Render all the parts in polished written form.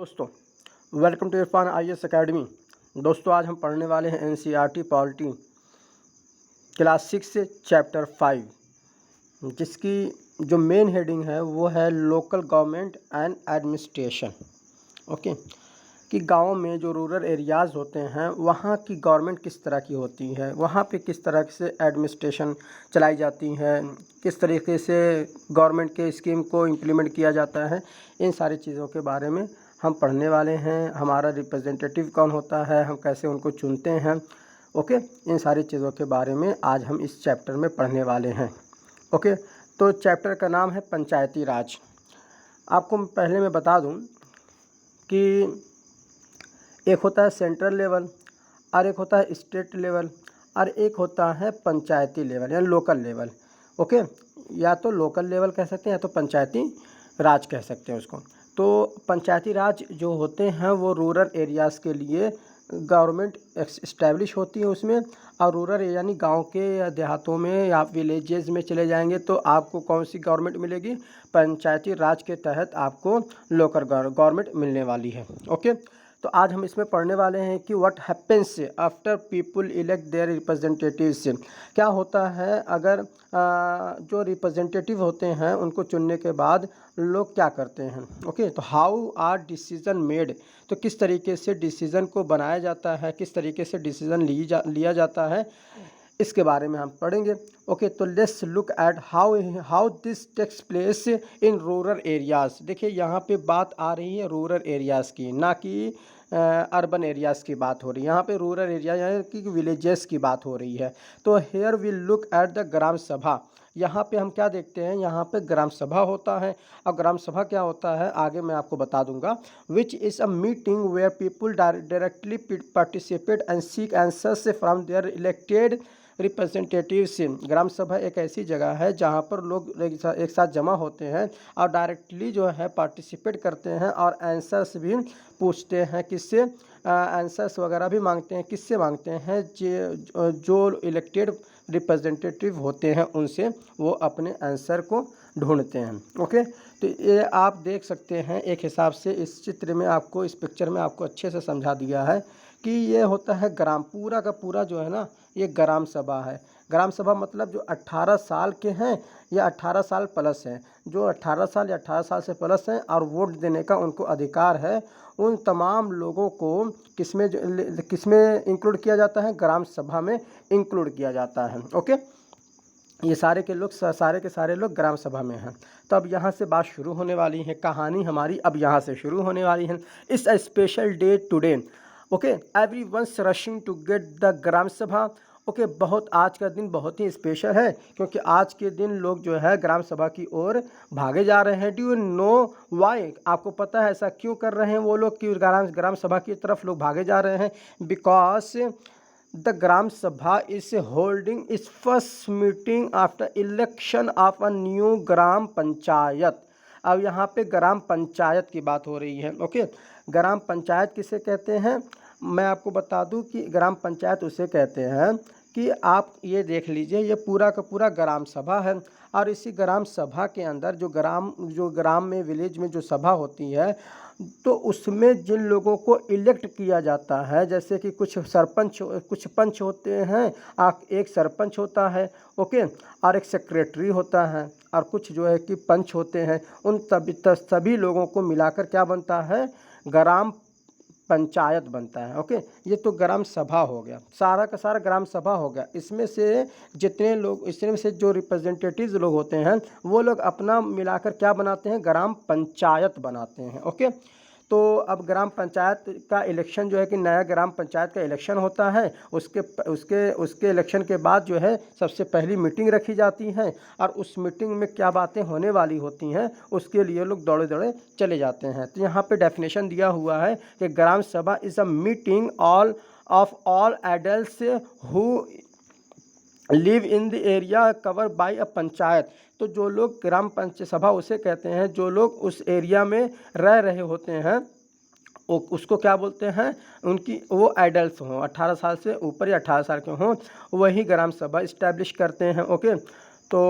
दोस्तों, welcome to Irfan IAS academy. दोस्तों, आज हम पढ़ने वाले हैं NCERT पॉलिटी क्लास 6 से चैप्टर 5, जिसकी जो मेन हेडिंग है वो है local government and administration. Okay, कि गाँव में जो रूरल एरियाज़ होते हैं वहाँ की गवर्नमेंट किस तरह की होती है, वहाँ पे किस तरह से एडमिनिस्ट्रेशन चलाई जाती है, किस तरीके से गवर्नमेंट के स्कीम को इम्प्लीमेंट किया जाता है, इन सारी चीज़ों के बारे में हम पढ़ने वाले हैं। हमारा रिप्रेजेंटेटिव कौन होता है, हम कैसे उनको चुनते हैं। ओके, इन सारी चीज़ों के बारे में आज हम इस चैप्टर में पढ़ने वाले हैं। ओके, तो चैप्टर का नाम है पंचायती राज। आपको पहले मैं बता दूं कि एक होता है सेंट्रल लेवल और एक होता है स्टेट लेवल और एक होता है पंचायती लेवल या लोकल लेवल। ओके, या तो लोकल लेवल कह सकते हैं या तो पंचायती राज कह सकते हैं उसको। तो पंचायती राज जो होते हैं वो रूरल एरियाज़ के लिए गवर्नमेंट इस्टेब्लिश होती है उसमें। और रूरल यानी गांव के या देहातों में या विलेजेस में चले जाएंगे तो आपको कौन सी गवर्नमेंट मिलेगी, पंचायती राज के तहत आपको लोकल गवर्नमेंट मिलने वाली है। ओके, तो आज हम इसमें पढ़ने वाले हैं कि what happens after people elect their representatives. क्या होता है अगर जो रिप्रेजेंटेटिव होते हैं उनको चुनने के बाद लोग क्या करते हैं। ओके, तो हाउ आर डिसीजन मेड, तो किस तरीके से डिसीज़न को बनाया जाता है, किस तरीके से डिसीज़न लिया जाता है, इसके बारे में हम पढ़ेंगे। ओके, तो let's look at how this takes place in rural areas. देखिए यहाँ पे बात आ रही है रूरल एरियाज़ की, ना कि अर्बन एरियाज़ की बात हो रही है। यहाँ पे रूरल एरिया यानी कि विलेजेस की बात हो रही है। तो here will look at the gram sabha. यहाँ पे हम क्या देखते हैं, यहाँ पे ग्राम सभा होता है। और ग्राम सभा क्या होता है आगे मैं आपको बता दूंगा। Which is a meeting where people directly participate and seek answers from their elected representatives. Gram sabha एक ऐसी जगह है जहाँ पर लोग एक साथ जमा होते हैं और डायरेक्टली जो है पार्टिसिपेट करते हैं और आंसर्स भी पूछते हैं। किससे आंसर्स वगैरह भी मांगते हैं, किससे मांगते हैं, जो इलेक्टेड रिप्रेजेंटेटिव होते हैं उनसे वो अपने आंसर को ढूंढते हैं। ओके, तो ये आप देख सकते हैं एक हिसाब से इस चित्र में आपको, इस पिक्चर में आपको अच्छे से समझा दिया है कि ये होता है ग्राम, पूरा का पूरा जो है ना ये ग्राम सभा है। ग्राम सभा मतलब जो 18 साल के हैं या 18 साल प्लस हैं, जो 18 साल या 18 साल से प्लस हैं और वोट देने का उनको अधिकार है, उन तमाम लोगों को किसमें इंक्लूड किया जाता है, ग्राम सभा में इंक्लूड किया जाता है। ओके, ये सारे के सारे लोग ग्राम सभा में हैं। तो अब यहाँ से बात शुरू होने वाली है, कहानी हमारी अब यहाँ से शुरू होने वाली है। It's a special day today. Okay, everyone's rushing to get the gram sabha. Okay, बहुत आज का दिन बहुत ही स्पेशल है क्योंकि आज के दिन लोग जो है ग्राम सभा की ओर भागे जा रहे हैं। डू यू नो वाई, आपको पता है ऐसा क्यों कर रहे हैं वो लोग कि ग्राम सभा की तरफ लोग भागे जा रहे हैं? Because the gram sabha is holding its first meeting after election of a new gram panchayat. अब यहाँ पे ग्राम पंचायत की बात हो रही है। ओके, ग्राम पंचायत किसे कहते हैं, मैं आपको बता दूं कि ग्राम पंचायत उसे कहते हैं कि आप ये देख लीजिए, ये पूरा का पूरा ग्राम सभा है और इसी ग्राम सभा के अंदर जो ग्राम में विलेज में जो सभा होती है तो उसमें जिन लोगों को इलेक्ट किया जाता है, जैसे कि कुछ पंच होते हैं, एक सरपंच होता है। ओके, और एक सेक्रेटरी होता है और कुछ जो है कि पंच होते हैं। उन सभी लोगों को मिलाकर क्या बनता है, ग्राम पंचायत बनता है। ओके, ये तो ग्राम सभा हो गया, सारा का सारा ग्राम सभा हो गया। इसमें से जो रिप्रेजेंटेटिव्स लोग होते हैं वो लोग अपना मिलाकर क्या बनाते हैं, ग्राम पंचायत बनाते हैं। ओके, तो अब ग्राम पंचायत का इलेक्शन जो है कि नया ग्राम पंचायत का इलेक्शन होता है। उसके इलेक्शन के बाद जो है सबसे पहली मीटिंग रखी जाती है और उस मीटिंग में क्या बातें होने वाली होती हैं उसके लिए लोग दौड़े दौड़े चले जाते हैं। तो यहाँ पे डेफिनेशन दिया हुआ है कि gram sabha is a meeting of all adults who live in the area cover by a panchayat. तो जो लोग ग्राम पंचायत सभा उसे कहते हैं जो लोग उस एरिया में रह रहे होते हैं, उसको क्या बोलते हैं, उनकी वो एडल्ट हों, 18 साल से ऊपर या 18 साल के हों, वही ग्राम सभा इस्टेब्लिश करते हैं। ओके, तो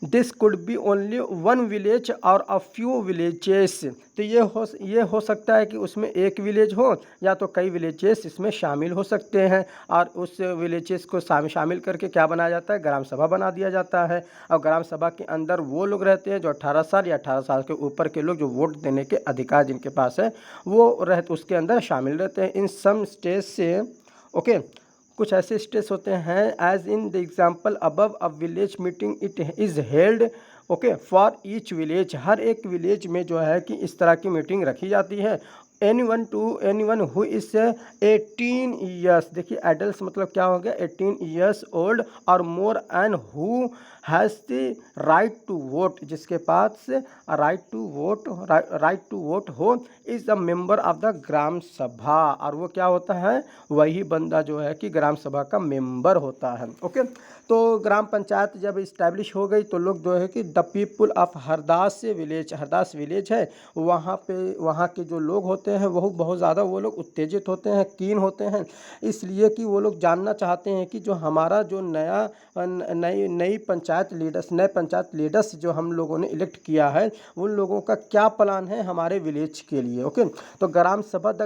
this could be only one village और अ फ्यू विलेजेस। तो ये हो सकता है कि उसमें एक विलेज हो या तो कई विलेजेस इसमें शामिल हो सकते हैं, और उस विलेजेस को शामिल करके क्या बनाया जाता है, ग्राम सभा बना दिया जाता है। और ग्राम सभा के अंदर वो लोग रहते हैं जो 18 साल या 18 साल के ऊपर के लोग, जो वोट देने के अधिकार जिनके पास है वो उसके अंदर शामिल रहते हैं। इन सम स्टेट्स से ओके, कुछ ऐसे स्टेट्स होते हैं as in the example above, a village meeting it is held okay for each village. हर एक विलेज में जो है कि इस तरह की मीटिंग रखी जाती है। एनीवन हु इज 18 ईयर्स, देखिए एडल्ट मतलब क्या हो गया, 18 ईयर्स ओल्ड और more, and who has the right to vote, जिसके पास राइट टू वोट हो, is a member of the gram sabha. और वो क्या होता है, वही बंदा जो है कि ग्राम सभा का मेंबर होता है। ओके, तो ग्राम पंचायत जब इस्टेब्लिश हो गई तो लोग जो है कि the people of Hardas village है, वहाँ के जो लोग होते हैं वो बहुत ज़्यादा वो लोग उत्तेजित होते हैं, कीन होते हैं, इसलिए कि वो लोग जानना चाहते हैं कि जो हमारा जो नए पंचायत लीडर्स जो हम लोगों ने इलेक्ट किया है, उन लोगों का क्या प्लान है हमारे विलेज के लिए। ओके, तो the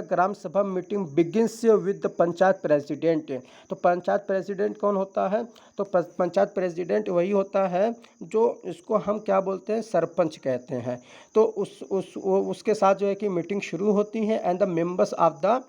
gram sabha meeting begins with the panchayat president. तो पंचायत प्रेसिडेंट कौन होता है, तो पंचायत प्रेसिडेंट वही होता है जो इसको हम क्या बोलते हैं, सरपंच कहते हैं। तो उसके साथ जो है कि मीटिंग शुरू होती है, and the members of the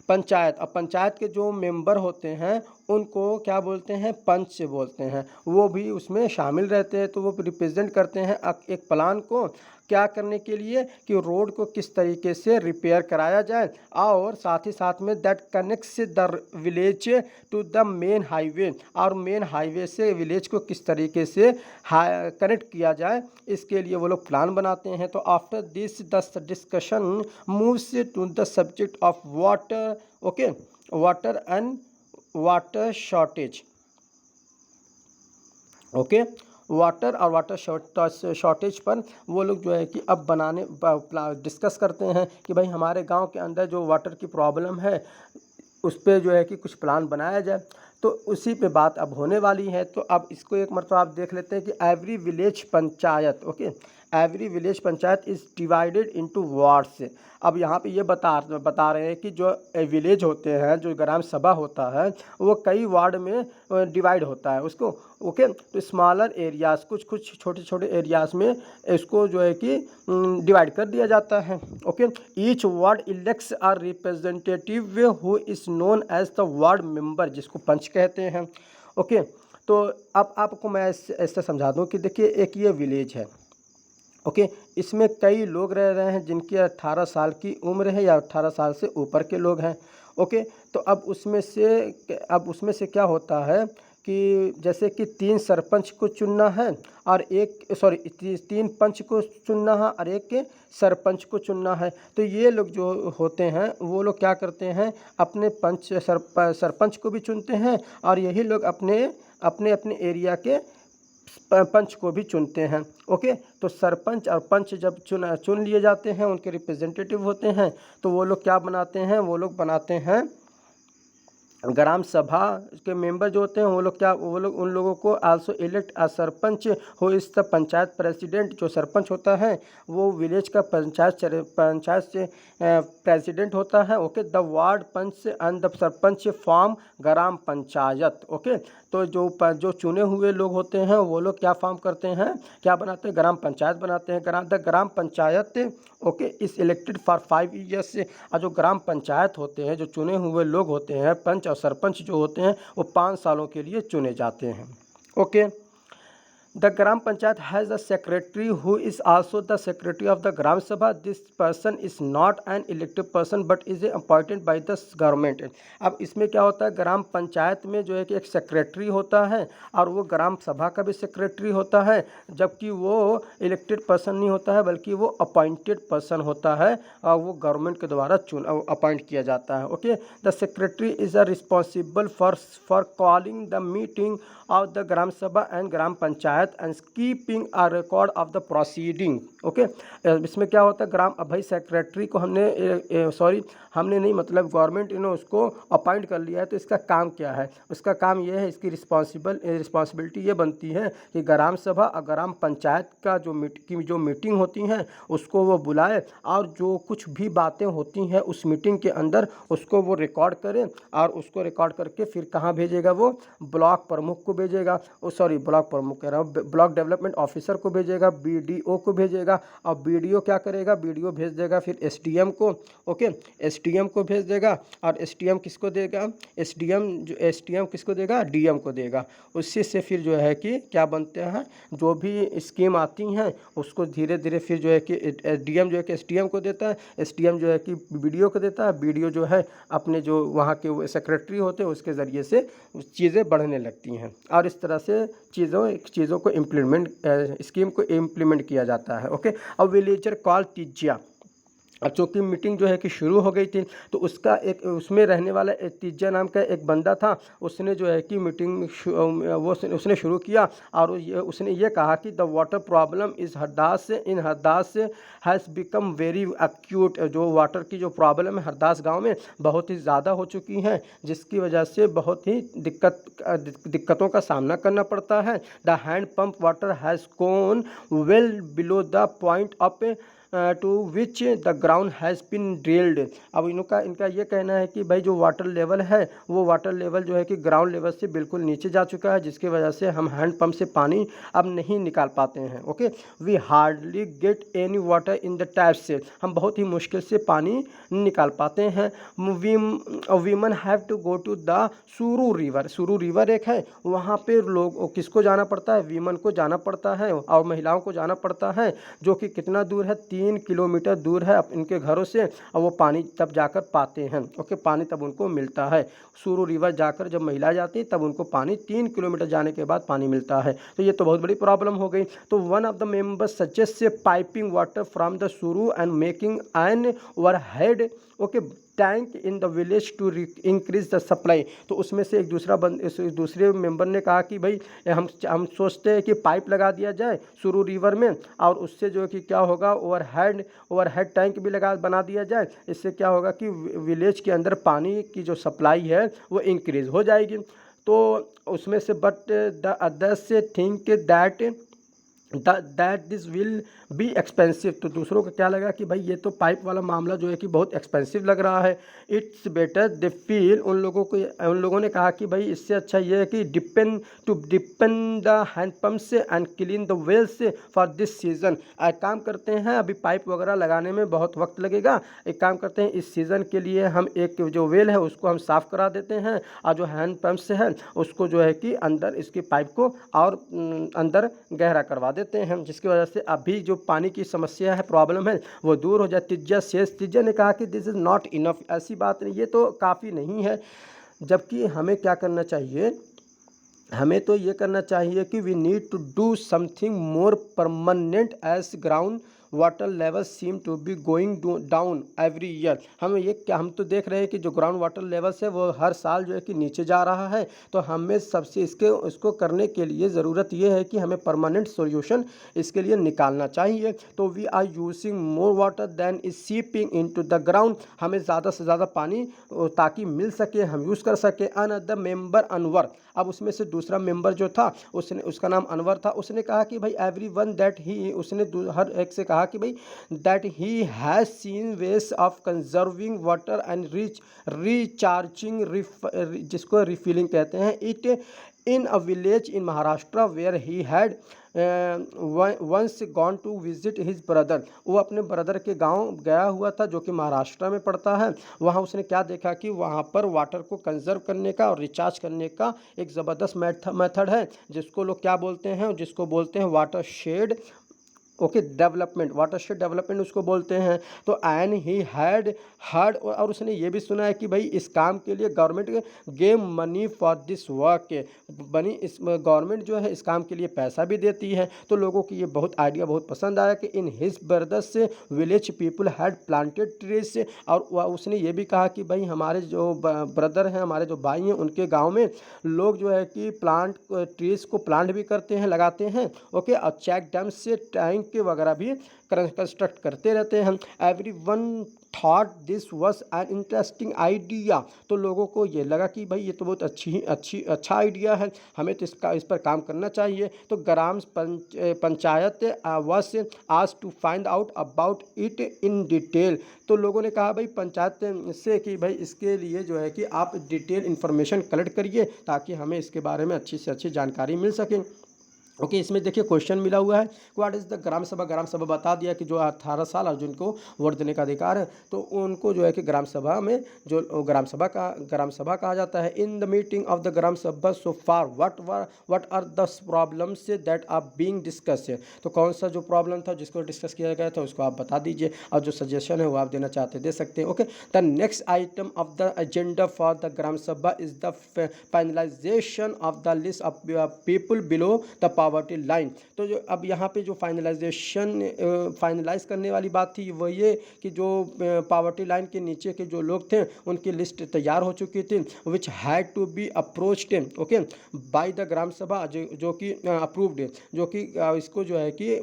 panchayat. अब पंचायत के जो मेंबर होते हैं उनको क्या बोलते हैं, पंच बोलते हैं, वो भी उसमें शामिल रहते हैं। तो वो रिप्रेजेंट करते हैं एक प्लान को, क्या करने के लिए कि रोड को किस तरीके से रिपेयर कराया जाए, और साथ ही साथ में that connects the village to the main highway, और मेन हाईवे से विलेज को किस तरीके से कनेक्ट किया जाए, इसके लिए वो लोग प्लान बनाते हैं। तो after this the discussion moves to the subject of water okay, water shortage okay, water shortage पर वो लोग जो है कि अब डिस्कस करते हैं कि भाई हमारे गांव के अंदर जो वाटर की प्रॉब्लम है उस पर जो है कि कुछ प्लान बनाया जाए। तो उसी पे बात अब होने वाली है। तो अब इसको एक मरतबा आप देख लेते हैं कि every village panchayat is divided into wards. अब यहाँ पे ये बता रहे हैं कि जो विलेज होते हैं, जो ग्राम सभा होता है, वो कई वार्ड में डिवाइड होता है उसको। ओके, तो स्मॉलर एरियाज़, कुछ छोटे एरियाज़ में इसको जो है कि डिवाइड कर दिया जाता है। Okay, each ward elects a representative who is known as the ward member, जिसको पंच कहते हैं। ओके, तो अब आपको मैं ऐसे समझा दूं कि देखिए एक ये विलेज है। ओके, इसमें कई लोग रह रहे हैं जिनकी 18 साल की उम्र है या 18 साल से ऊपर के लोग हैं। ओके, तो अब उसमें से क्या होता है कि जैसे कि 3 सरपंच को चुनना है और 3 पंच को चुनना है और एक सरपंच को चुनना है। तो ये लोग जो होते हैं वो लोग क्या करते हैं, अपने सरपंच को भी चुनते हैं, और यही लोग अपने एरिया के पंच को भी चुनते हैं। ओके, तो सरपंच और पंच जब चुन लिए जाते हैं, उनके रिप्रेजेंटेटिव होते हैं, तो वो लोग क्या बनाते हैं, वो लोग बनाते हैं ग्राम सभा के मेंबर जो होते हैं वो लोग उन लोगों को आल्सो इलेक्ट अ सरपंच हो इस द पंचायत प्रेसिडेंट। जो सरपंच होता है वो विलेज का पंचायत से प्रेसिडेंट होता है। Okay, the ward panch and the sarpanch form gram panchayat. Okay, तो जो चुने हुए लोग होते हैं वो लोग क्या फॉर्म करते हैं, क्या बनाते हैं, ग्राम पंचायत बनाते हैं। ग्राम पंचायत ओके इस इलेक्टेड फॉर 5 ईयर्स। और जो ग्राम पंचायत होते हैं, जो चुने हुए लोग होते हैं, पंच और सरपंच जो होते हैं, वो 5 सालों के लिए चुने जाते हैं। Okay, the gram panchayat has a secretary who is also the secretary of the gram sabha. This person is not an elected person but is appointed by the government. अब इसमें क्या होता है, ग्राम पंचायत में जो है कि एक सेक्रेटरी होता है और वो ग्राम सभा का भी सेक्रेटरी होता है, जबकि वो इलेक्टेड पर्सन नहीं होता है बल्कि वो अपॉइंटेड पर्सन होता है और वो गवर्नमेंट के द्वारा अपॉइंट किया जाता है। Okay, the secretary is a responsible for calling the meeting of the gram sabha and gram panchayat panchayat and keeping a record of the proceeding. Okay, इसमें क्या होता है, ग्राम भाई सेक्रेटरी को हमने नहीं मतलब गवर्नमेंट ने उसको अपॉइंट कर लिया है, तो इसका काम क्या है, उसका काम ये है, इसकी रिस्पॉन्सिबिलिटी ये बनती है कि ग्राम सभा और ग्राम पंचायत का जो मीटिंग होती हैं उसको वो बुलाए, और जो कुछ भी बातें होती हैं उस मीटिंग के अंदर उसको वो रिकॉर्ड करे, और उसको रिकॉर्ड करके फिर कहाँ भेजेगा, वो ब्लॉक प्रमुख को भेजेगा, ब्लॉक प्रमुख कह रहा हूँ, ब्लॉक डेवलपमेंट ऑफिसर को भेजेगा, बीडीओ को भेजेगा, और बीडीओ क्या करेगा, बीडीओ भेज देगा फिर एसडीएम को। ओके, एसडीएम को भेज देगा, और एसडीएम किसको देगा, एसडीएम किसको देगा, डीएम को देगा। उससे से फिर जो है कि क्या बनते हैं, जो भी स्कीम आती हैं उसको धीरे धीरे फिर जो है कि डीएम जो है कि एसडीएम को देता है, एसडीएम जो है कि बीडीओ को देता है, बीडीओ जो है अपने जो वहाँ के सेक्रेटरी होते हैं उसके ज़रिए से चीज़ें बढ़ने लगती हैं, और इस तरह से चीज़ों को स्कीम को इम्प्लीमेंट किया जाता है। ओके, अब विलेजर कॉल तीजिया, अब चूँकि मीटिंग जो है कि शुरू हो गई थी, तो उसमें रहने वाला एक तीजा नाम का एक बंदा था, उसने जो है कि मीटिंग उसने शुरू किया, और उसने ये कहा कि the water problem is Hardas has become very acute. जो वाटर की जो प्रॉब्लम है हरदास गांव में बहुत ही ज़्यादा हो चुकी है, जिसकी वजह से बहुत ही दिक्कतों का सामना करना पड़ता है। The hand pump water has gone well below the point of to which the ground has been drilled. अब इनका ये कहना है कि भाई जो वाटर लेवल है वो वाटर लेवल जो है कि ग्राउंड लेवल से बिल्कुल नीचे जा चुका है, जिसकी वजह से हम हैंड पंप से पानी अब नहीं निकाल पाते हैं। Okay, we hardly get any water in the tap से, हम बहुत ही मुश्किल से पानी निकाल पाते हैं। Women have to go to the Suru river एक है, वहाँ पे लोग किसको जाना पड़ता है, वीमन को जाना पड़ता है, और महिलाओं को जाना पड़ता है, जो कि कितना दूर है, 3 किलोमीटर दूर है इनके घरों से, और वो पानी तब जाकर पाते हैं। ओके, पानी तब उनको मिलता है, सुरू रिवर जाकर जब महिला जाती है तब उनको पानी 3 किलोमीटर जाने के बाद पानी मिलता है। तो ये तो बहुत बड़ी प्रॉब्लम हो गई। तो one of the members suggest piping water from the Suru and making an overhead okay tank in the village to increase the supply. तो उसमें से एक दूसरे मेंबर ने कहा कि भाई हम सोचते हैं कि पाइप लगा दिया जाए सुरू रिवर में, और उससे जो है कि क्या होगा, ओवरहेड टैंक भी बना दिया जाए। इससे क्या होगा कि विलेज के अंदर पानी की जो सप्लाई है वो इंक्रीज हो जाएगी। तो उसमें से but the others think that this will be expensive. तो दूसरों को क्या लगा कि भाई ये तो पाइप वाला मामला जो है कि बहुत एक्सपेंसिव लग रहा है। इट्स बेटर दे फील, उन लोगों ने कहा कि भाई इससे अच्छा ये है कि depend the hand pumps and clean the wells for this season. एक काम करते हैं, अभी पाइप वगैरह लगाने में बहुत वक्त लगेगा, एक काम करते हैं इस सीज़न के लिए हम एक जो वेल है उसको हम साफ़ करा देते हैं, और जो हैंड पम्प्स है उसको जो है कि अंदर इसके पाइप को और अंदर गहरा करवा देते हैं, जिसकी वजह से अभी जो पानी की समस्या है, प्रॉब्लम है, वो दूर हो जाए। तीजा ने कहा कि दिस इज़ नॉट इनफ, ऐसी बात नहीं, ये तो काफ़ी नहीं है। जबकि हमें क्या करना चाहिए, हमें तो ये करना चाहिए कि we need to do something more permanent as ground water level seem to be going down every year. हम तो देख रहे हैं कि जो ग्राउंड वाटर लेवल्स है वो हर साल जो है कि नीचे जा रहा है। तो हमें सबसे इसको करने के लिए ज़रूरत ये है कि हमें परमानेंट सॉल्यूशन इसके लिए निकालना चाहिए। तो we are using more water than is seeping into the ground, हमें ज़्यादा से ज़्यादा पानी ताकि मिल सके, हम यूज़ कर सके। अनदर मेंबर अनवर, अब उसमें से दूसरा मेंबर जो था उसका नाम अनवर था, उसने कहा कि भाई एवरी वन दैट ही, उसने हर एक से कहा कि भाई that he has seen ways of conserving water and recharging जिसको रिफिलिंग कहते हैं, it in a village in Maharashtra where he had once gone to visit his brother. वो अपने ब्रदर के गांव गया हुआ था जो कि महाराष्ट्र में पड़ता है। वहाँ उसने क्या देखा कि वहाँ पर वाटर को कंजर्व करने का और रिचार्ज करने का एक ज़बरदस्त मेथड है, जिसको लोग क्या बोलते हैं, जिसको बोलते हैं water shade. Okay, development, watershed development उसको बोलते हैं। तो एंड ही हैड हर्ड, और उसने ये भी सुना है कि भाई इस काम के लिए government gave money for this work, बनी इस गवर्नमेंट जो है इस काम के लिए पैसा भी देती है। तो लोगों को ये बहुत आइडिया बहुत पसंद आया कि in his brothers village people had planted trees, और उसने ये भी कहा कि भाई हमारे जो ब्रदर हैं, हमारे जो भाई हैं, उनके गांव में लोग जो है कि प्लांट ट्रीज को प्लांट भी करते हैं, लगाते हैं। ओके, और चेक डैम से टैंक वगैरह भी कंस्ट्रक्ट करते रहते हैं। Every one thought this was an interesting idea, तो लोगों को ये लगा कि भाई ये तो बहुत अच्छा आइडिया है, हमें तो इस पर काम करना चाहिए। तो gram panchayat was asked to find out about it in detail, तो लोगों ने कहा भाई पंचायत से कि भाई इसके लिए जो है कि आप डिटेल इन्फॉर्मेशन कलेक्ट करिए ताकि हमें इसके बारे में अच्छी से अच्छी जानकारी मिल सके। ओके, इसमें देखिए क्वेश्चन मिला हुआ है, व्हाट इज़ द ग्राम सभा। ग्राम सभा बता दिया कि जो 18 साल और जिनको वोट देने का अधिकार है, तो उनको जो है कि ग्राम सभा में जो ग्राम सभा कहा जाता है। In the meeting of the gram sabha so far what are the problems that are being discuss, तो कौन सा जो प्रॉब्लम था जिसको डिस्कस किया गया था उसको आप बता दीजिए, और जो सजेशन है वो आप देना चाहते दे सकते हैं। Okay, the next item of the agenda for the gram sabha is the finalisation of the list of people below the poverty line. तो जो अब यहाँ पे जो फाइनलाइज करने वाली बात थी वो ये कि जो पावर्टी लाइन के नीचे के जो लोग थे उनकी लिस्ट तैयार हो चुकी थी, which had to be approached okay by the gram sabha, जो कि अप्रूव्ड, जो कि इसको जो है कि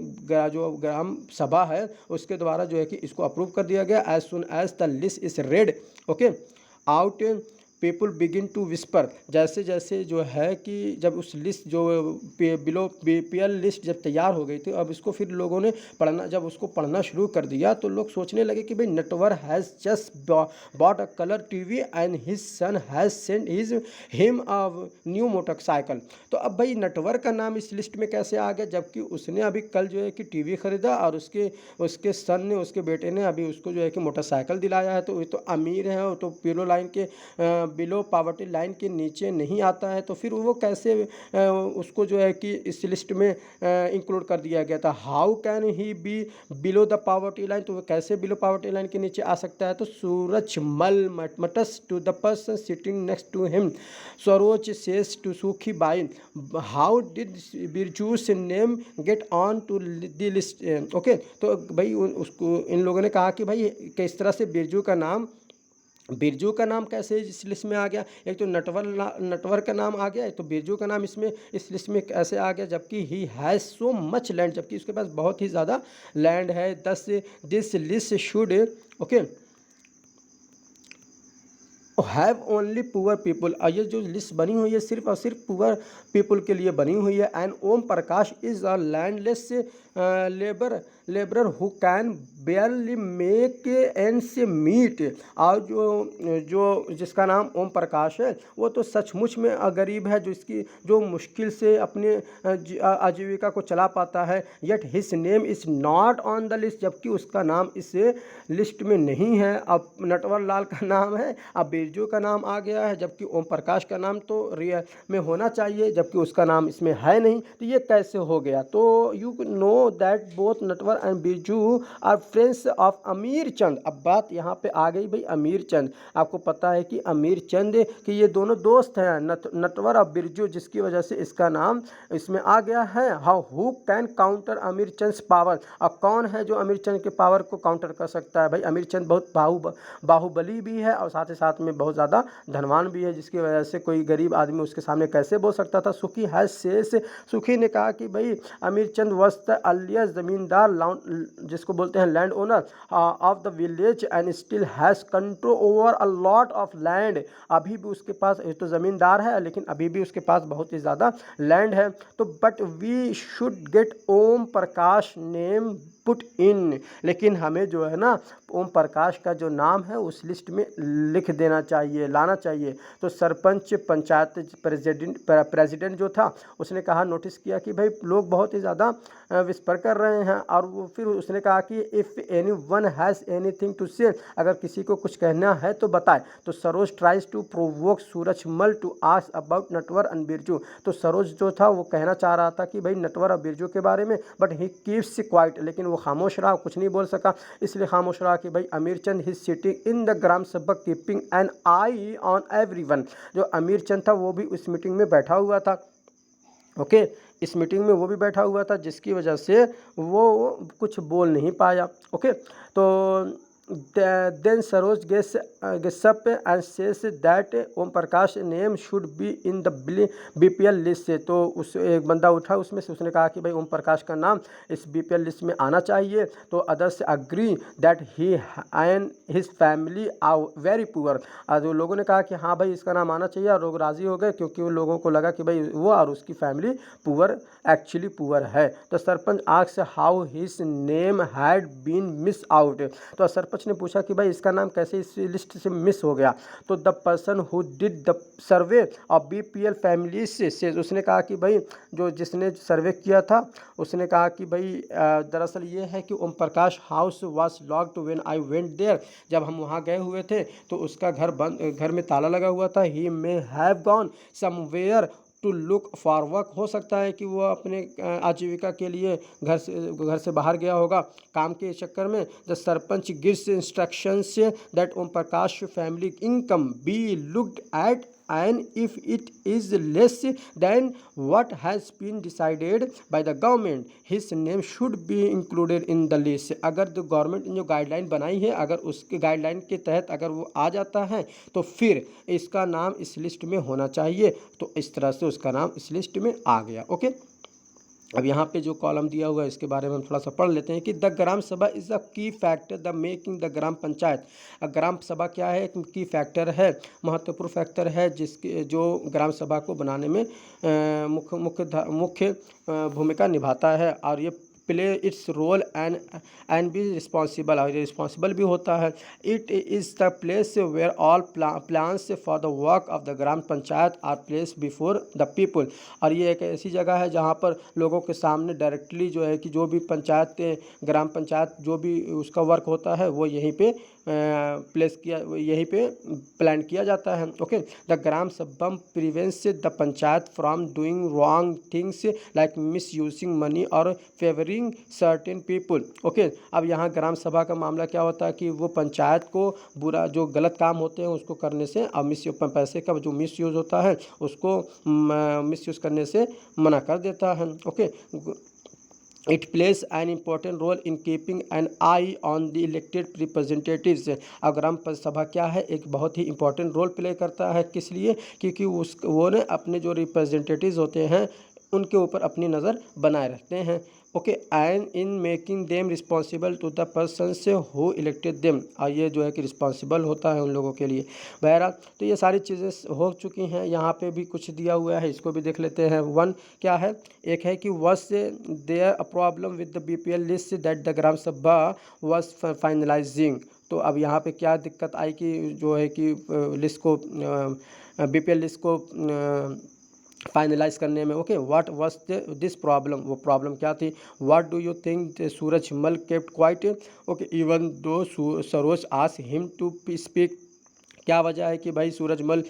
जो ग्राम सभा है उसके द्वारा जो है कि इसको अप्रूव कर दिया गया। As soon as the list is read okay out people begin to whisper, जैसे जैसे जो है कि जब उस लिस्ट जो बिलो बीपीएल लिस्ट जब तैयार हो गई थी, अब इसको फिर लोगों ने पढ़ना, जब उसको पढ़ना शुरू कर दिया तो लोग सोचने लगे कि भाई Natwar has just bought a colour TV and his son has sent him a new motorcycle. तो अब भाई नटवर का नाम इस लिस्ट में कैसे आ गया, जबकि उसने अभी कल जो है कि टीवी खरीदा और उसके सन ने, उसके बेटे ने अभी उसको जो है कि मोटरसाइकिल दिलाया है। तो ये तो अमीर है, वो तो बिलो लाइन के बिलो पावर्टी लाइन के नीचे नहीं आता है, तो फिर वो कैसे उसको जो है कि इस लिस्ट में इंक्लूड कर दिया गया था। How can he be below the poverty line, तो वो कैसे बिलो पावर्टी लाइन के नीचे आ सकता है। तो Suraj Mal mutters to the person sitting next to him, Saroj says to Sukhi Bai, how did Birju's name get on to the list okay. तो भाई उसको इन लोगों ने कहा कि भाई किस तरह से बिरजू का नाम कैसे इस लिस्ट में आ गया। एक तो नटवर का नाम आ गया, एक तो बिरजू का नाम इसमें इस लिस्ट में कैसे आ गया, जबकि he has so much land, जबकि उसके पास बहुत ही ज़्यादा लैंड है। This list should okay have only poor people, ये जो लिस्ट बनी हुई है सिर्फ और सिर्फ पुअर पीपल के लिए बनी हुई है। And Om Prakash is a landless labourer who can barely make ends meet, और जो जिसका नाम ओम प्रकाश है वो तो सचमुच में गरीब है, जो मुश्किल से अपने आजीविका को चला पाता है। Yet his name is not on the list, जबकि उसका नाम इस लिस्ट में नहीं है। अब नटवर लाल का नाम है, अब बिरजू का नाम आ गया है, जबकि ओम प्रकाश का नाम तो रियल में होना चाहिए, जबकि उसका नाम इसमें है नहीं। तो ये कैसे हो गया। तो you know that both Natwar and Birju are friends of Amir Chand. अब बात यहाँ पे आ गई भाई अमीर चंद, आपको पता है कि अमीर चंद कि ये दोनों दोस्त हैं नटवर और बिरजू, जिसकी वजह से इसका नाम इसमें आ गया है। हाउ हु कैन काउंटर अमीर चंद पावर, अब कौन है जो अमीर चंद के पावर को काउंटर कर सकता है। भाई अमीर चंद बहुत बाहुबली भी है और साथ ही साथ में बहुत ज़्यादा धनवान भी है, जिसकी वजह से कोई गरीब आदमी उसके सामने कैसे बोल सकता था। सुखी है शेष, सुखी ने कहा कि भाई अमीर चंद वस्त अलिया ज़मींदार, जिसको बोलते हैं land owner of the village and still has control over a lot of land, अभी भी उसके पास, ये तो ज़मींदार है लेकिन अभी भी उसके पास बहुत ही ज़्यादा लैंड है। तो but we should get Om Prakash name put in, लेकिन हमें जो है ना ओम प्रकाश का जो नाम है उस लिस्ट में लिख देना चाहिए, लाना चाहिए। तो सरपंच पंचायत प्रेसिडेंट जो था उसने कहा, नोटिस किया कि भाई लोग बहुत ही ज़्यादा विस्पर कर रहे हैं। और वो फिर उसने कहा कि if any one has anything to say, अगर किसी को कुछ कहना है तो बताए। तो Saroj tries to provoke Surajmal to ask about Natwar and Birju. तो सरोज जो था वो कहना चाह रहा था कि भाई नटवर और बिरजू के बारे में, बट ही कीप्स क्वाइट, लेकिन वो खामोश रहा, कुछ नहीं बोल सका। इसलिए खामोश रहा कि भाई अमीर चंद ही सिटिंग इन द ग्राम सभा keeping an eye on everyone. जो अमीर चंद था वो भी उस मीटिंग में बैठा हुआ था। ओके, इस मीटिंग में वो भी बैठा हुआ था, जिसकी वजह से वो कुछ बोल नहीं पाया। ओके, तो then Saroj gets up and says that Om Prakash name should be in the BPL list से। तो उस एक बंदा उठा उसमें से, उसने कहा कि भाई ओम प्रकाश का नाम इस बीपीएल लिस्ट में आना चाहिए। तो others agree that he and his family are very poor. जो लोगों ने कहा कि हाँ भाई इसका नाम आना चाहिए, और लोग राज़ी हो गए, क्योंकि उन लोगों को लगा कि भाई वो और उसकी फैमिली पुअर, एक्चुअली पुअर है। तो sarpanch asks how his name had been miss out. तो सरपंच ने पूछा कि भाई इसका नाम कैसे इस लिस्ट से मिस हो गया। तो the person who did the survey of BPL families से, उसने कहा कि भाई जिसने सर्वे किया था उसने कहा कि भाई दरअसल ये है कि Om Prakash house was locked when I went there. जब हम वहाँ गए हुए थे तो उसका घर में ताला लगा हुआ था। He may have gone somewhere to look for work. हो सकता है कि वो अपने आजीविका के लिए घर से बाहर गया होगा काम के चक्कर में। The sarpanch gives instructions that Om Prakash family income be looked at and if it is less than what has been decided by the government, his name should be included in the list। अगर जो गवर्नमेंट ने जो guideline बनाई है, अगर उसके guideline के तहत अगर वो आ जाता है तो फिर इसका नाम इस लिस्ट में होना चाहिए। तो इस तरह से उसका नाम इस लिस्ट में आ गया। ओके, अब यहाँ पे जो कॉलम दिया हुआ है इसके बारे में हम थोड़ा सा पढ़ लेते हैं कि द ग्राम सभा इज़ अ की factor the making the gram panchayat. ग्राम सभा क्या है? एक की फैक्टर है, महत्वपूर्ण फैक्टर है, जिसके जो ग्राम सभा को बनाने में मुख्य भूमिका निभाता है। और ये play its role and be responsible, और रिस्पॉन्सिबल भी होता है। It is the place where all plans for the work of the gram panchayat are place before the people. और ये एक ऐसी जगह है जहाँ पर लोगों के सामने डायरेक्टली जो है कि जो भी ग्राम पंचायत जो भी उसका वर्क होता है वो यहीं पे यहीं पे प्लान किया जाता है। ओके, द ग्राम सभा prevents the panchayat from doing wrong things like miss using money और फेवरिंग सर्टेन पीपल। ओके, अब यहाँ ग्राम सभा का मामला क्या होता है कि वो पंचायत को बुरा जो गलत काम होते हैं उसको करने से, और पैसे का जो मिस यूज़ होता है उसको मिस यूज़ करने से मना कर देता है। Okay, it plays an important role in keeping an eye on the elected representatives. अब ग्राम सभा क्या है? एक बहुत ही इंपॉर्टेंट रोल प्ले करता है। किस लिए? क्योंकि वो ने अपने जो रिप्रेजेंटेटिव्स होते हैं उनके ऊपर अपनी नज़र बनाए रखते हैं। Okay, and in making them responsible to the person से हु इलेक्टेड देम। और ये जो है कि रिस्पॉन्सिबल होता है उन लोगों के लिए। बहरहाल तो ये सारी चीज़ें हो चुकी हैं। यहाँ पे भी कुछ दिया हुआ है, इसको भी देख लेते हैं। वन क्या है? एक है कि was there a problem with the BPL list that the gram sabha was finalising. तो अब यहाँ पे क्या दिक्कत आई कि जो है कि लिस्ट को बीपीएल लिस्ट को फाइनलाइज करने में। Okay, what was this problem? वो प्रॉब्लम क्या थी? What do you think Surajmal kept quiet okay even though Saroj asked him to speak. क्या वजह है कि भाई सूरजमल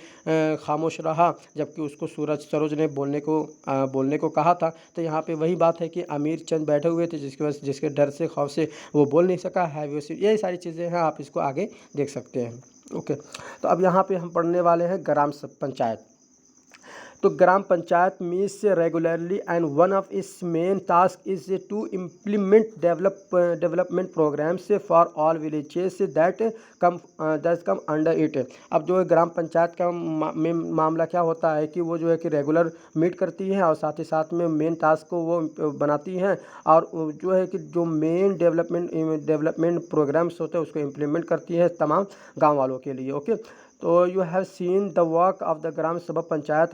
खामोश रहा जबकि उसको सरोज ने बोलने को कहा था? तो यहाँ पे वही बात है कि अमीर चंद बैठे हुए थे जिसके डर से खौफ से वो बोल नहीं सका है। यही सारी चीज़ें हैं, आप इसको आगे देख सकते हैं। ओके, तो अब यहाँ पे हम पढ़ने वाले हैं ग्राम पंचायत। तो gram panchayat meets regularly and one of its main task is to implement development programmes for all villages that come under it. अब जो है ग्राम पंचायत का मामला क्या होता है कि वो जो है कि रेगुलर मीट करती है और साथ ही साथ में मेन टास्क को वो बनाती हैं, और जो है कि जो मेन डेवलपमेंट प्रोग्राम्स होते हैं उसको इम्प्लीमेंट करती है तमाम गाँव वालों के लिए। ओके, तो you have seen the work of the gram sabha panchayat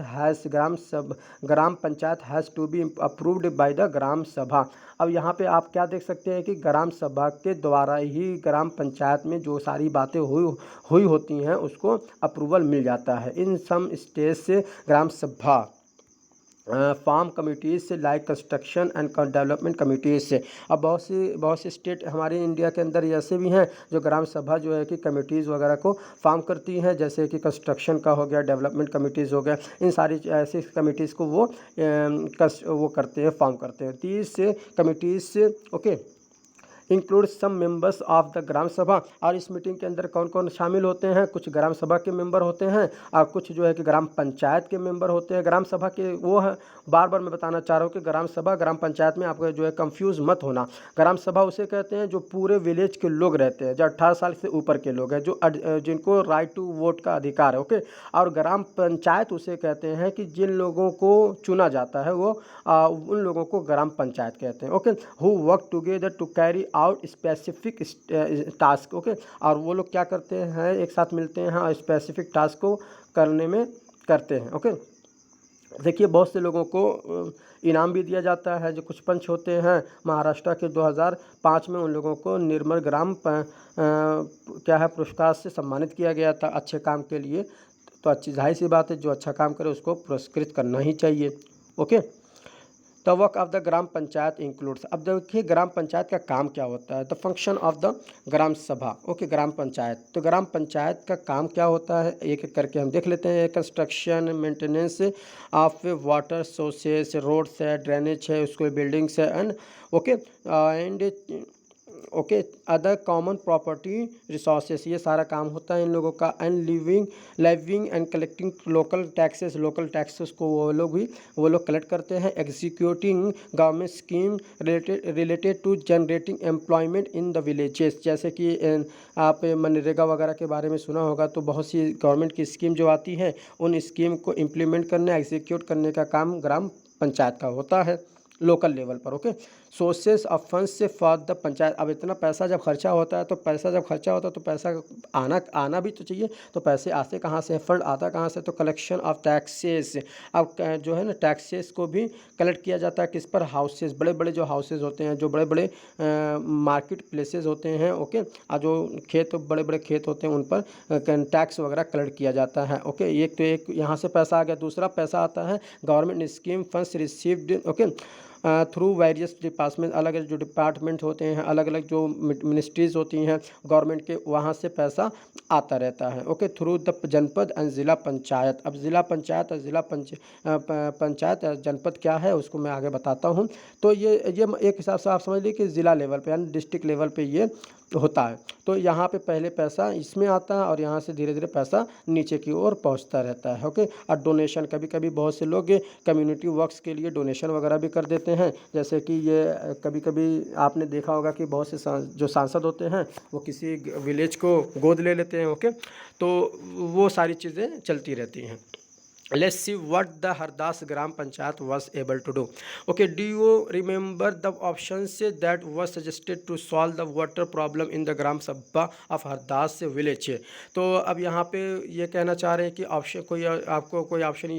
gram panchayat has to be approved by the gram sabha. अब यहाँ पे आप क्या देख सकते हैं कि ग्राम सभा के द्वारा ही ग्राम पंचायत में जो सारी बातें हुई होती हैं उसको अप्रूवल मिल जाता है। इन सम स्टेट्स ग्राम सभा फार्म कमिटीज़ से like construction and development committees से। अब बहुत सी स्टेट हमारे इंडिया के अंदर ऐसे भी हैं जो ग्राम सभा जो है कि कमिटीज़ वगैरह को फार्म करती हैं, जैसे कि कंस्ट्रक्शन का हो गया, डेवलपमेंट कमिटीज़ हो गया, इन सारी ऐसी कमिटीज़ को वो करते हैं, फार्म करते हैं। तीस कमिटीज़ से okay include some members of the gram sabha. और इस मीटिंग के अंदर कौन कौन शामिल होते हैं? कुछ ग्राम सभा के मेंबर होते हैं और कुछ जो है कि ग्राम पंचायत के मेंबर होते हैं। ग्राम सभा के वो है, बार बार मैं बताना चाह रहा हूँ कि ग्राम सभा ग्राम पंचायत में आपको जो है कंफ्यूज मत होना। ग्राम सभा उसे कहते हैं जो पूरे विलेज के लोग रहते हैं, जो 18 साल से ऊपर के लोग हैं, जो जिनको राइट टू वोट का अधिकार है। ओके। और ग्राम पंचायत उसे कहते हैं कि जिन लोगों को चुना जाता है वो उन लोगों को ग्राम पंचायत कहते हैं। Okay. Who work together to carry out specific task. Okay. और वो लोग क्या करते हैं? एक साथ मिलते हैं और स्पेसिफिक टास्क को करने में करते हैं। ओके। देखिए बहुत से लोगों को इनाम भी दिया जाता है। जो कुछ पंच होते हैं महाराष्ट्र के 2005 में, उन लोगों को निर्मल ग्राम क्या है पुरस्कार से सम्मानित किया गया था अच्छे काम के लिए। तो अच्छी जाहिर सी बात है, जो अच्छा काम करे उसको पुरस्कृत करना ही चाहिए। Okay. The work of the gram panchayat includes. अब देखिए ग्राम पंचायत का काम क्या होता है। The function of the gram sabha. Okay. ग्राम पंचायत, तो ग्राम पंचायत का काम क्या होता है एक एक करके हम देख लेते हैं। Construction maintenance of water sources, roads है, ड्रेनेज है, स्कूल बिल्डिंग्स है and okay and okay other common property resources, ये सारा काम होता है इन लोगों का। And living and collecting local taxes को वो लोग कलेक्ट करते हैं। Executing government scheme related to generating employment in the villages, जैसे कि आप मनरेगा वगैरह के बारे में सुना होगा। तो बहुत सी गवर्नमेंट की स्कीम जो आती है उन स्कीम को इम्प्लीमेंट करने, एग्जीक्यूट करने का काम ग्राम पंचायत का होता है लोकल लेवल पर। ओके। सोर्सेस ऑफ फंड्स से फॉर द पंचायत। अब इतना पैसा जब खर्चा होता है तो पैसा आना भी तो चाहिए। तो पैसे आते कहाँ से, फंड आता कहाँ से? तो कलेक्शन ऑफ टैक्सेस। अब जो है ना टैक्सेस को भी कलेक्ट किया जाता है किस पर? हाउसेस, बड़े बड़े जो हाउसेस होते हैं, जो बड़े बड़े मार्केट प्लेसेस होते हैं। ओके। और जो बड़े बड़े खेत होते हैं उन पर टैक्स वगैरह कलेक्ट किया जाता है। ओके। एक यहाँ से पैसा आ गया। दूसरा पैसा आता है government scheme funds received okay through various department. अलग अलग जो डिपार्टमेंट होते हैं, अलग अलग जो मिनिस्ट्रीज़ होती हैं गवर्नमेंट के, वहाँ से पैसा आता रहता है। ओके। थ्रू द जनपद एंड ज़िला पंचायत। अब ज़िला पंचायत और पंचायत जनपद क्या है उसको मैं आगे बताता हूँ। तो ये एक हिसाब से आप समझ लीजिए कि ज़िला लेवल पे यानी डिस्ट्रिक्ट लेवल पे ये होता है। तो यहाँ पे पहले पैसा इसमें आता है और यहाँ से धीरे धीरे पैसा नीचे की ओर पहुँचता रहता है। ओके। और डोनेशन, कभी कभी बहुत से लोग कम्युनिटी वर्क्स के लिए डोनेशन वगैरह भी कर देते हैं। जैसे कि ये कभी कभी आपने देखा होगा कि बहुत से जो सांसद होते हैं वो किसी विलेज को गोद ले लेते हैं। ओके। तो वो सारी चीज़ें चलती रहती हैं। Let's see what the Hardas Gram Panchayat was able to do. Okay, do you remember the options that was suggested to solve the water problem in the Gram Sabha of Hardas village? तो अब यहाँ पे ये कहना चाह रहे हैं कि आपको कोई ऑप्शन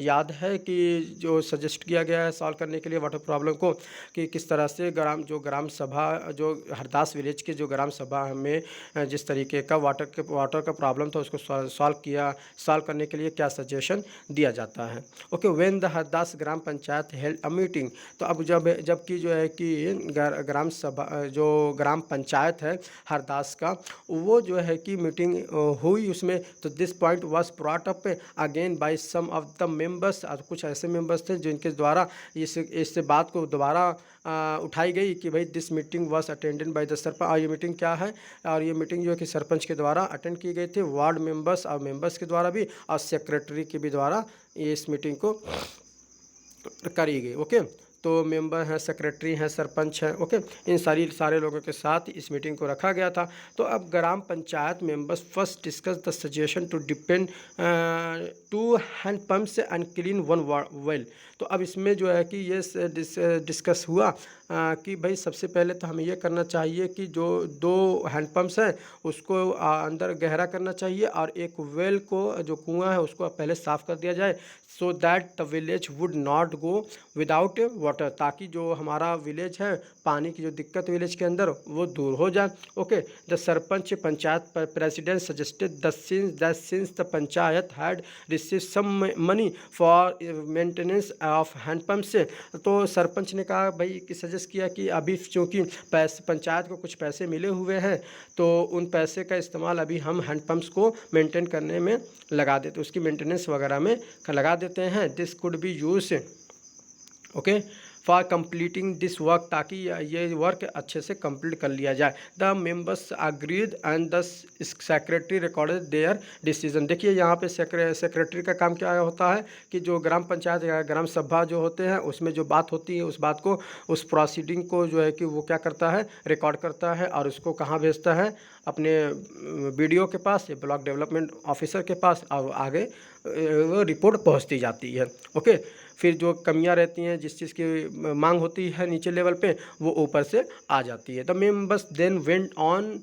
याद है कि जो सजेस्ट किया गया है सॉल्व करने के लिए वाटर प्रॉब्लम को, कि किस तरह से ग्राम सभा जो हरदास विलेज के जो ग्राम सभा में जिस तरीके का वाटर का प्रॉब्लम था उसको सॉल्व करने के लिए क्या सजेशन दिया जाता है। Okay. When the Hardas gram panchayat held a meeting. तो अब जबकि जो है कि ग्राम सभा जो ग्राम पंचायत है हरदास का, वो जो है कि मीटिंग हुई उसमें, तो this point was brought up again by some of the members. कुछ ऐसे मेंबर्स थे जिनके द्वारा इस बात को दोबारा उठाई गई कि भाई this meeting was attended by the sarpanch. और ये मीटिंग क्या है? और ये मीटिंग जो है कि सरपंच के द्वारा अटेंड की गई थी, वार्ड मेंबर्स और मेंबर्स के द्वारा भी, और सेक्रेटरी के भी द्वारा ये इस मीटिंग को करी गई। ओके। तो मेंबर हैं, सेक्रेटरी हैं, सरपंच हैं। ओके। इन सारे लोगों के साथ इस मीटिंग को रखा गया था। तो अब gram panchayat members first discuss the suggestion to depend 2 hand pumps and clean 1 well. तो अब इसमें जो है कि ये डिस्कस हुआ कि भाई सबसे पहले तो हमें ये करना चाहिए कि जो 2 हैंडपम्प्स हैं उसको अंदर गहरा करना चाहिए और एक वेल को जो कुआं है उसको पहले साफ़ कर दिया जाए, so that the village would not go without water, ताकि जो हमारा विलेज है पानी की जो दिक्कत विलेज के अंदर वो दूर हो जाए। Okay, the sarpanch panchayat president suggested since the panchayat had receive some money for maintenance of handpump से, तो सरपंच ने कहा भाई कि सजेस्ट किया कि अभी चूँकि पंचायत को कुछ पैसे मिले हुए हैं तो उन पैसे का इस्तेमाल अभी हम हैंडपम्प्स को मेंटेन करने में लगा देते, उसकी मेंटेनेंस वगैरह में लगा देते हैं। This could be use okay for completing this work, ताकि ये वर्क अच्छे से कंप्लीट कर लिया जाए। The members agreed and the secretary recorded there decision. देखिए यहाँ पे सेक्रेटरी का काम क्या होता है कि जो ग्राम पंचायत या ग्राम सभा जो होते हैं उसमें जो बात होती है उस बात को, उस प्रोसीडिंग को जो है कि वो क्या करता है, रिकॉर्ड करता है और उसको कहाँ भेजता है, अपने BDO के पास या ब्लॉक डेवलपमेंट ऑफिसर के पास, और आगे वो रिपोर्ट पहुँचती जाती है। ओके, फिर जो कमियां रहती हैं, जिस चीज़ की मांग होती है नीचे लेवल पे, वो ऊपर से आ जाती है। The members then went on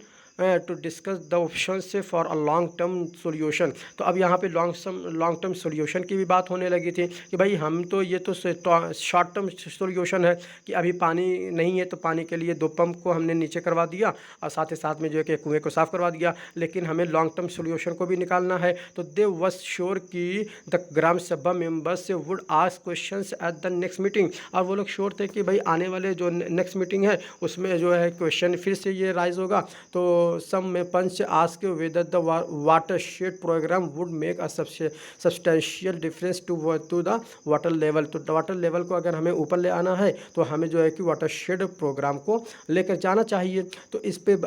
to discuss the options for a long term solution. तो अब यहाँ पे लॉन्ग टर्म सोल्यूशन की भी बात होने लगी थी कि भाई हम तो ये तो शॉर्ट टर्म सोल्यूशन है कि अभी पानी नहीं है तो पानी के लिए 2 पंप को हमने नीचे करवा दिया और साथ ही साथ में जो है कि कुएँ को साफ़ करवा दिया, लेकिन हमें लॉन्ग टर्म सोल्यूशन को भी निकालना है। तो दे वॉज श्योर कि द ग्राम सभा मेंबर्स से would ask questions at the next meeting, और वो लोग श्योर थे कि भाई आने वाले जो नेक्स्ट मीटिंग है उसमें जो है क्वेश्चन फिर से ये राइज होगा। तो some may punch ask whether the watershed program would make a substantial difference to the water level। तो वाटर लेवल को अगर हमें ऊपर ले आना है तो हमें जो है कि वाटरशेड प्रोग्राम को लेकर जाना चाहिए। तो इस पे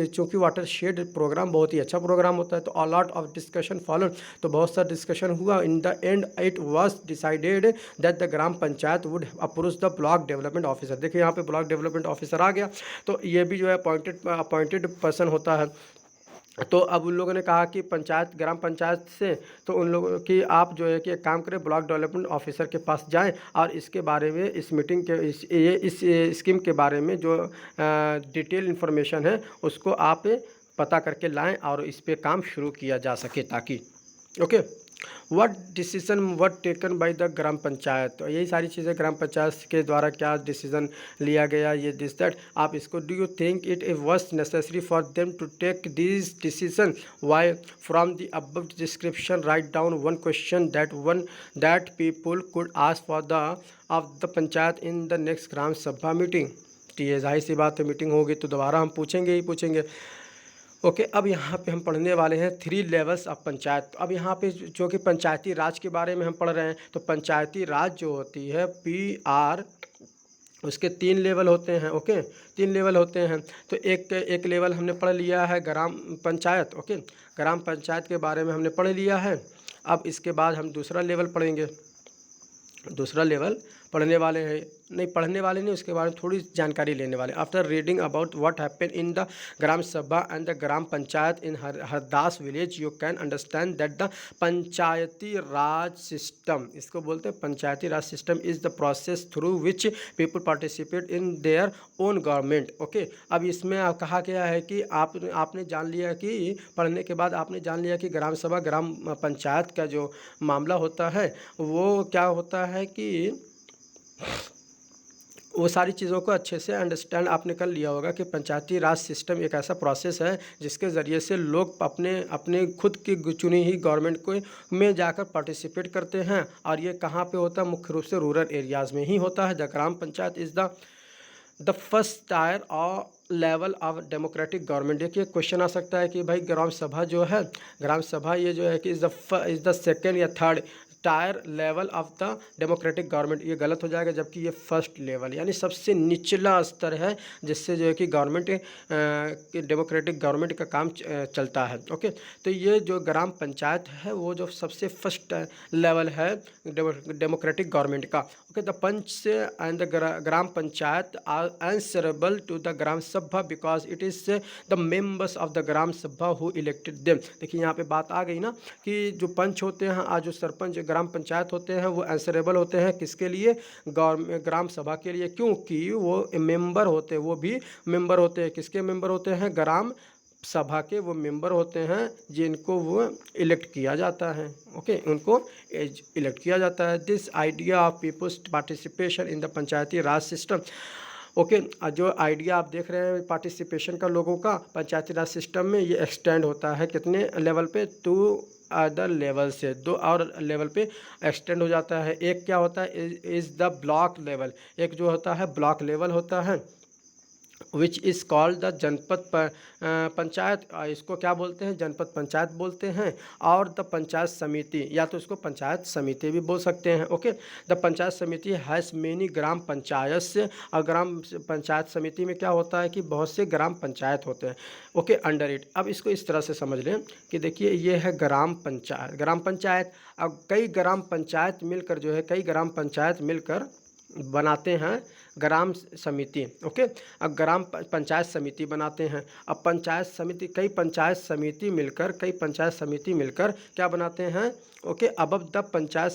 चूँकि वाटरशेड प्रोग्राम बहुत ही अच्छा प्रोग्राम होता है तो a lot of discussion followed, तो बहुत सा डिस्कशन हुआ। In the end it was decided that the gram panchayat would approach the block development officer. देखिए यहाँ पे ब्लॉक डेवलपमेंट ऑफिसर आ गया, तो ये भी जो है अपॉइंटेड पर्सन होता है। तो अब उन लोगों ने कहा कि ग्राम पंचायत से, तो उन लोगों की आप जो है कि एक काम करें, ब्लॉक डेवलपमेंट ऑफिसर के पास जाएं और इसके बारे में, इस मीटिंग के इस स्कीम के बारे में जो डिटेल इन्फॉर्मेशन है उसको आप पता करके लाएं और इस पे काम शुरू किया जा सके, ताकि okay what decision what taken by the gram panchayat. तो यही सारी चीज़ें ग्राम पंचायत के द्वारा क्या डिसीजन लिया गया, ये दिस दैट आप इसको, do you think it was necessary for them to take this decision, why from the above description write down one question that people could ask for the of the panchayat in the next gram sabha meeting. तो ये जाहिर सी बात है, meeting होगी तो दोबारा हम पूछेंगे ही पूछेंगे। ओके, अब यहाँ पे हम पढ़ने वाले हैं 3 लेवल्स ऑफ पंचायत। तो अब यहाँ पे जो कि पंचायती राज के बारे में हम पढ़ रहे हैं, तो पंचायती राज जो होती है PR, उसके 3 लेवल होते हैं। ओके, 3 लेवल होते हैं। तो एक लेवल हमने पढ़ लिया है ग्राम पंचायत। ओके, ग्राम पंचायत के बारे में हमने पढ़ लिया है। अब इसके बाद हम दूसरा लेवल पढ़ेंगे, दूसरा लेवल पढ़ने वाले हैं, नहीं पढ़ने वाले नहीं, उसके बारे में थोड़ी जानकारी लेने वाले। After reading about what happen in the gram sabha and the gram panchayat in Hardas village, you can understand that the panchayati raj system, इसको बोलते हैं panchayati raj system, is the process through which people participate in their own government. Okay, अब इसमें कहा गया है कि आपने जान लिया कि पढ़ने के बाद आपने जान लिया कि ग्राम सभा ग्राम पंचायत का जो मामला होता है वो क्या होता है कि वो सारी चीज़ों को अच्छे से अंडरस्टैंड आपने कर लिया होगा कि पंचायती राज सिस्टम एक ऐसा प्रोसेस है जिसके ज़रिए से लोग अपने खुद की चुनी ही गवर्नमेंट को में जाकर पार्टिसिपेट करते हैं। और ये कहाँ पे होता है, मुख्य रूप से रूरल एरियाज़ में ही होता है। The gram panchayat is the first tier और लेवल ऑफ डेमोक्रेटिक गवर्नमेंट। देखिए क्वेश्चन आ सकता है कि भाई ग्राम सभा जो है, ग्राम सभा ये जो है कि इज़ द सेकेंड या third tier level of the democratic government, ये गलत हो जाएगा, जबकि ये फर्स्ट लेवल यानी सबसे निचला स्तर है जिससे जो है कि गवर्नमेंट डेमोक्रेटिक गवर्नमेंट का काम चलता है। ओके, तो ये जो ग्राम पंचायत है वो जो सबसे फर्स्ट लेवल है डेमोक्रेटिक गवर्नमेंट का। Okay, the Panch and the Gram Panchayat are answerable to the Gram Sabha because it is the members of the Gram Sabha who elected them. देखिए यहाँ पे बात आ गई ना कि जो पंच होते हैं आज जो सरपंच ग्राम पंचायत होते हैं वो आंसरेबल होते हैं किसके लिए, ग्राम सभा के लिए, क्योंकि वो मेंबर होते हैं, वो भी मेंबर होते हैं, किसके मेंबर होते हैं, ग्राम सभा के वो मेंबर होते हैं जिनको वो इलेक्ट किया जाता है। ओके, उनको इलेक्ट किया जाता है। This idea of peoples participation in the panchayati raj system. Okay, जो आइडिया आप देख रहे हैं पार्टिसिपेशन का लोगों का पंचायती राज सिस्टम में, ये एक्सटेंड होता है कितने लेवल पे, 2 अदर लेवल से, 2 और लेवल पे एक्सटेंड हो जाता है। एक क्या होता है, इज़ द ब्लॉक लेवल, एक जो होता है ब्लॉक लेवल होता है विच इज़ कॉल्ड द जनपद पंचायत, इसको क्या बोलते हैं, जनपद पंचायत बोलते हैं। और द पंचायत समिति, या तो इसको पंचायत समिति भी बोल सकते हैं। ओके, द पंचायत समिति हैज़ मेनी ग्राम पंचायत से, और ग्राम पंचायत समिति में क्या होता है कि बहुत से ग्राम पंचायत होते हैं। Okay, under it. अब इसको इस तरह से समझ लें कि देखिए ये है ग्राम पंचायत, ग्राम पंचायत, अब कई ग्राम पंचायत मिलकर जो है, कई ग्राम पंचायत मिलकर बनाते हैं ग्राम समिति। ओके, अब ग्राम पंचायत समिति बनाते हैं। अब पंचायत समिति, कई पंचायत समिति मिलकर क्या बनाते हैं, ओके, अब द पंचायत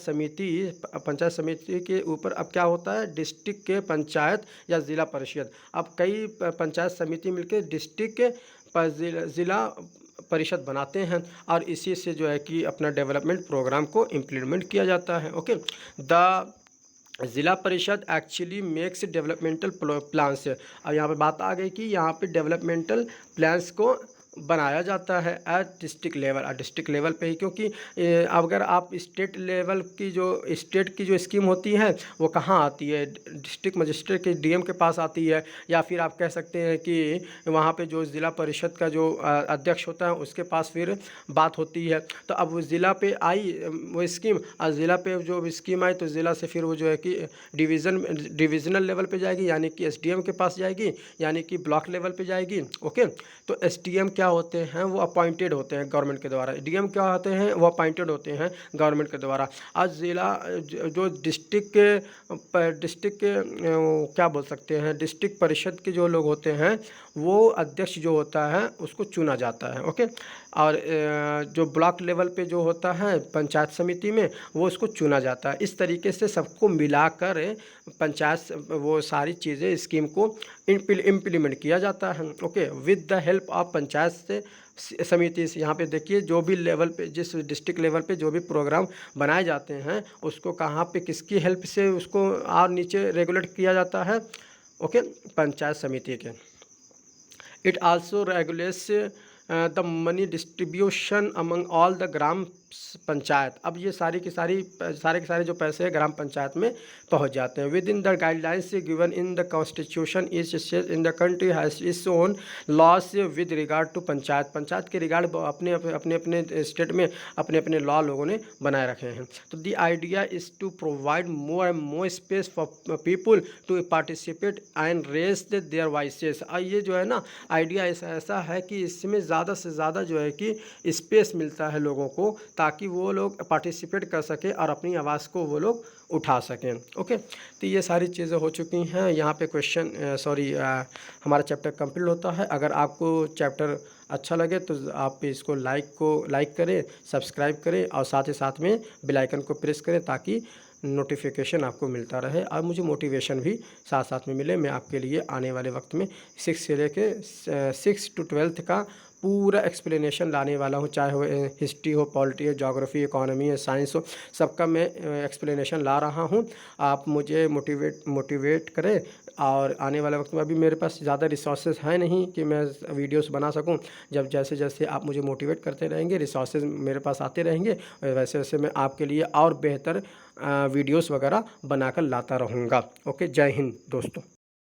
समिति के ऊपर अब क्या होता है, डिस्ट्रिक्ट के पंचायत या ज़िला परिषद। अब कई पंचायत समिति मिलकर डिस्ट्रिक्ट के ज़िला परिषद बनाते हैं और इसी से जो है कि अपना डेवलपमेंट प्रोग्राम को इम्प्लीमेंट किया जाता है। ओके, द ज़िला परिषद एक्चुअली मेक्स डेवलपमेंटल प्लान्स। और यहाँ पे बात आ गई कि यहाँ पे डेवलपमेंटल प्लान्स को बनाया जाता है at district level, district level पे ही, क्योंकि अगर आप स्टेट लेवल की जो स्कीम होती है वो कहाँ आती है, डिस्ट्रिक्ट मजिस्ट्रेट के डीएम के पास आती है, या फिर आप कह सकते हैं कि वहाँ पे जो ज़िला परिषद का जो अध्यक्ष होता है उसके पास फिर बात होती है। तो अब वो ज़िला पे आई वो स्कीम, और ज़िला पे जो स्कीम आई तो ज़िला से फिर वो जो है कि डिविज़नल लेवल पे जाएगी, यानी कि एसडीएम के पास जाएगी, यानी कि ब्लॉक लेवल पे जाएगी। ओके, तो एसडीएम क्या होते हैं, वो अपॉइंटेड होते हैं गवर्नमेंट के द्वारा, डीएम क्या होते हैं, वो अपॉइंटेड होते हैं गवर्नमेंट के द्वारा। आज ज़िला जो डिस्ट्रिक्ट के क्या बोल सकते हैं, डिस्ट्रिक्ट परिषद के जो लोग होते हैं वो अध्यक्ष जो होता है उसको चुना जाता है। ओके, और जो ब्लॉक लेवल पे जो होता है पंचायत समिति में वो उसको चुना जाता है। इस तरीके से सबको मिलाकर पंचायत वो सारी चीज़ें स्कीम को इम्प्लीमेंट किया जाता है। Okay, with the help of panchayat समिति से। यहाँ पे देखिए जो भी लेवल पे, जिस डिस्ट्रिक्ट लेवल पे जो भी प्रोग्राम बनाए जाते हैं उसको कहाँ पे किसकी हेल्प से उसको और नीचे रेगुलेट किया जाता है, ओके, पंचायत समिति के। It also regulates the money distribution among all the gram panchayat. अब ये सारे के सारे जो पैसे हैं ग्राम पंचायत में पहुंच जाते हैं। Within the guidelines given in the constitution each state in the country has its own laws with regard to panchayat के रिगार्ड अपने स्टेट में अपने लॉ लोगों ने बनाए रखे हैं। तो the idea is to provide more and more space for people to participate and raise their voices. और ये जो है ना आइडिया ऐसा है कि इसमें ज़्यादा से ज़्यादा जो है कि स्पेस मिलता है लोगों को, ताकि वो लोग पार्टिसिपेट कर सकें और अपनी आवाज़ को वो लोग उठा सकें। ओके, तो ये सारी चीज़ें हो चुकी हैं। यहाँ पे हमारा चैप्टर कंप्लीट होता है। अगर आपको चैप्टर अच्छा लगे तो आप इसको लाइक करें, सब्सक्राइब करें और साथ ही साथ में बेल आइकन को प्रेस करें ताकि नोटिफिकेशन आपको मिलता रहे और मुझे मोटिवेशन भी साथ साथ में मिले। मैं आपके लिए आने वाले वक्त में 6 से लेके 6 to 12th का पूरा एक्सप्लेनेशन लाने वाला हूँ, चाहे वो हिस्ट्री हो, पॉलिटी हो, ज्योग्राफी, इकोनॉमी है, साइंस हो, सबका मैं एक्सप्लेनेशन ला रहा हूँ। आप मुझे मोटिवेट करें। और आने वाले वक्त में अभी मेरे पास ज़्यादा रिसोर्सेज हैं नहीं कि मैं वीडियोस बना सकूं। जब जैसे जैसे आप मुझे मोटिवेट करते रहेंगे, रिसोर्सेज मेरे पास आते रहेंगे, वैसे वैसे मैं आपके लिए और बेहतर वीडियोस वगैरह बनाकर लाता रहूँगा। ओके, जय हिंद दोस्तों।